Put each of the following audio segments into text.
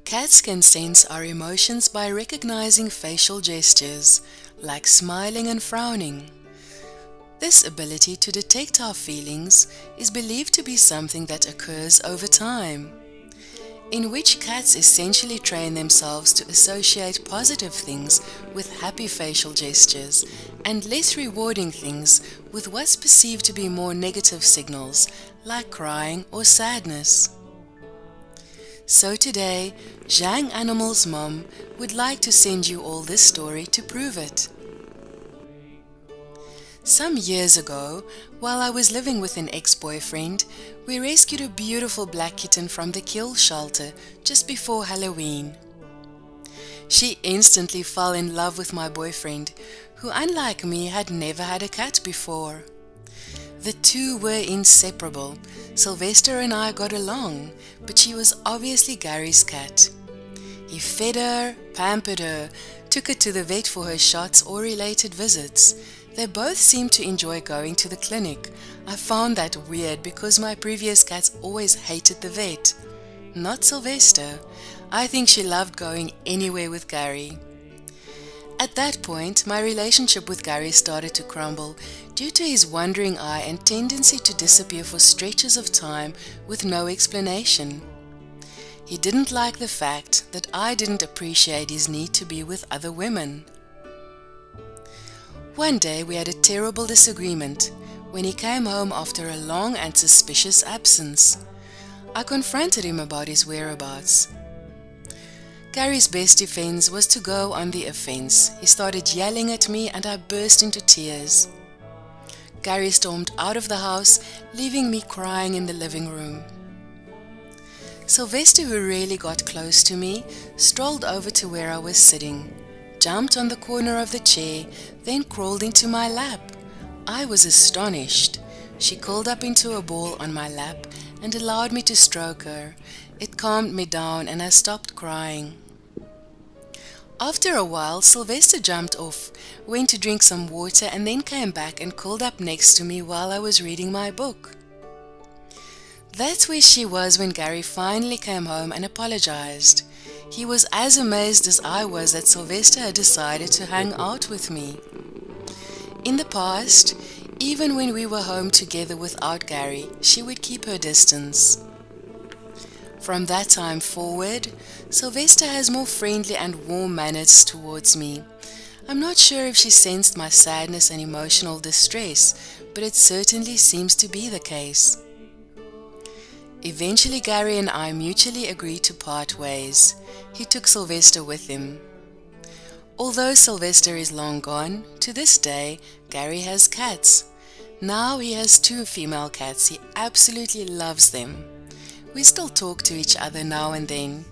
Cats can sense our emotions by recognizing facial gestures, like smiling and frowning. This ability to detect our feelings is believed to be something that occurs over time, in which cats essentially train themselves to associate positive things with happy facial gestures and less rewarding things with what's perceived to be more negative signals, like crying or sadness. So today, Jang Animals Mom would like to send you all this story to prove it. Some years ago, while I was living with an ex-boyfriend, we rescued a beautiful black kitten from the kill shelter just before Halloween. She instantly fell in love with my boyfriend, who unlike me had never had a cat before. The two were inseparable. Sylvester and I got along, but she was obviously Gary's cat. He fed her, pampered her, took her to the vet for her shots or related visits. They both seemed to enjoy going to the clinic. I found that weird because my previous cats always hated the vet. Not Sylvester. I think she loved going anywhere with Gary. At that point, my relationship with Gary started to crumble due to his wandering eye and tendency to disappear for stretches of time with no explanation. He didn't like the fact that I didn't appreciate his need to be with other women. One day we had a terrible disagreement when he came home after a long and suspicious absence. I confronted him about his whereabouts. Gary's best defense was to go on the offense. He started yelling at me and I burst into tears. Gary stormed out of the house, leaving me crying in the living room. Sylvester, who rarely got close to me, strolled over to where I was sitting, jumped on the corner of the chair, then crawled into my lap. I was astonished. She curled up into a ball on my lap and allowed me to stroke her. It calmed me down and I stopped crying. After a while, Sylvester jumped off, went to drink some water and then came back and curled up next to me while I was reading my book. That's where she was when Gary finally came home and apologized. He was as amazed as I was that Sylvester had decided to hang out with me. In the past, even when we were home together without Gary, she would keep her distance. From that time forward, Sylvester has more friendly and warm manners towards me. I'm not sure if she sensed my sadness and emotional distress, but it certainly seems to be the case. Eventually, Gary and I mutually agreed to part ways. He took Sylvester with him. Although Sylvester is long gone, to this day, Gary has cats. Now he has 2 female cats. He absolutely loves them. We still talk to each other now and then.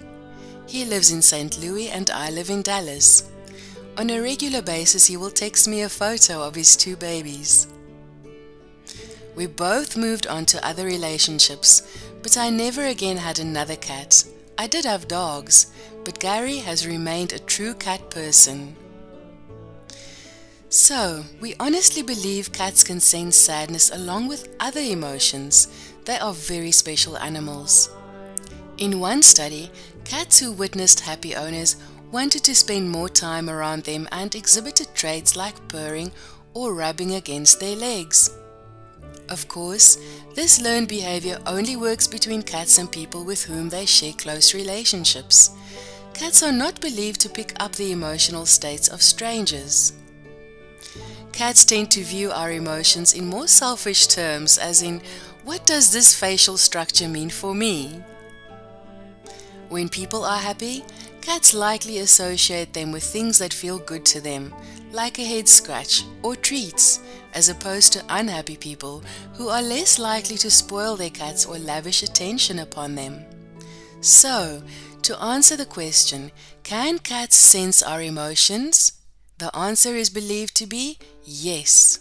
He lives in St. Louis and I live in Dallas. On a regular basis, he will text me a photo of his 2 babies. We both moved on to other relationships, but I never again had another cat. I did have dogs, but Gary has remained a true cat person. So, we honestly believe cats can sense sadness along with other emotions. They are very special animals. In one study, cats who witnessed happy owners wanted to spend more time around them and exhibited traits like purring or rubbing against their legs. Of course, this learned behavior only works between cats and people with whom they share close relationships. Cats are not believed to pick up the emotional states of strangers. Cats tend to view our emotions in more selfish terms, as in, what does this facial structure mean for me? When people are happy, cats likely associate them with things that feel good to them, like a head scratch or treats, as opposed to unhappy people who are less likely to spoil their cats or lavish attention upon them. So, to answer the question, can cats sense our emotions? The answer is believed to be yes.